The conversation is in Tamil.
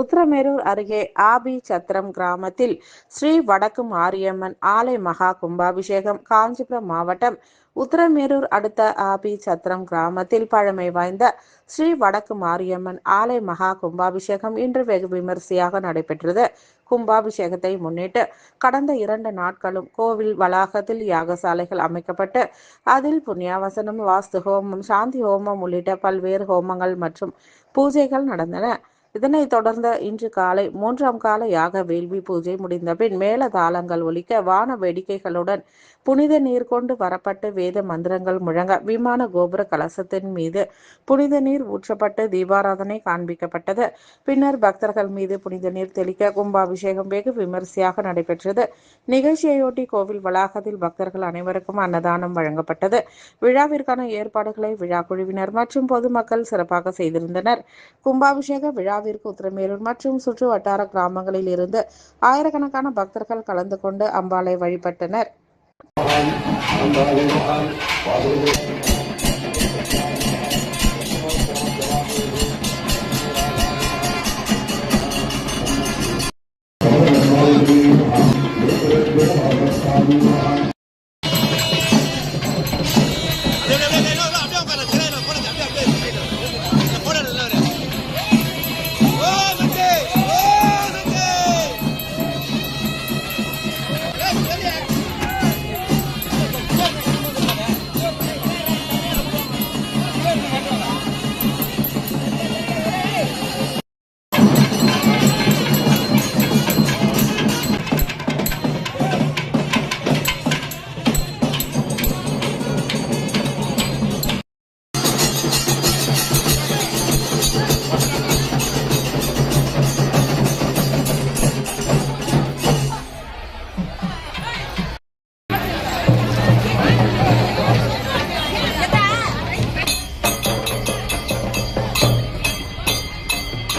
உத்திரமேரூர் அருகே ஆபி சத்திரம் கிராமத்தில் ஸ்ரீ வடக்கு மாரியம்மன் ஆலை மகா கும்பாபிஷேகம். காஞ்சிபுரம் மாவட்டம் உத்திரமேரூர் அடுத்த ஆபி சத்திரம் கிராமத்தில் பழமை வாய்ந்த ஸ்ரீ வடக்கு மாரியம்மன் ஆலை மகா கும்பாபிஷேகம் இன்று வெகு விமரிசையாக நடைபெற்றது. கும்பாபிஷேகத்தை முன்னிட்டு கடந்த 2 நாட்களும் கோவில் வளாகத்தில் யாகசாலைகள் அமைக்கப்பட்டு அதில் புண்ணியாவசனம், வாஸ்து ஹோமம், சாந்தி ஹோமம் உள்ளிட்ட பல்வேறு ஹோமங்கள் மற்றும் பூஜைகள் நடந்தன. இதனைத் தொடர்ந்து இன்று காலை 3ஆம் கால யாக வேள்வி பூஜை முடிந்த பின் மேள தாளங்கள் ஒலிக்க வான வேடிக்கைகளுடன் புனித நீர் கொண்டு வரப்பட்டு வேத மந்திரங்கள் முழங்க விமான கோபுர கலசத்தின் மீது புனித நீர் ஊற்றப்பட்டு தீபாராதனை காண்பிக்கப்பட்டது. பின்னர் பக்தர்கள் மீது புனித நீர் தெளிக்க கும்பாபிஷேகம் வெகு விமரிசையாக நடைபெற்றது. நிகழ்ச்சியையொட்டி கோவில் வளாகத்தில் பக்தர்கள் அனைவருக்கும் அன்னதானம் வழங்கப்பட்டது. விழாவிற்கான ஏற்பாடுகளை விழா குழுவினர் மற்றும் பொதுமக்கள் சிறப்பாக செய்திருந்தனர். கும்பாபிஷேக விழாவிற்கு உத்திரமேரூர் மற்றும் சுற்று வட்டார கிராமங்களில் இருந்து ஆயிரக்கணக்கான பக்தர்கள் கலந்து கொண்டு அம்பாளை வழிபட்டனர்.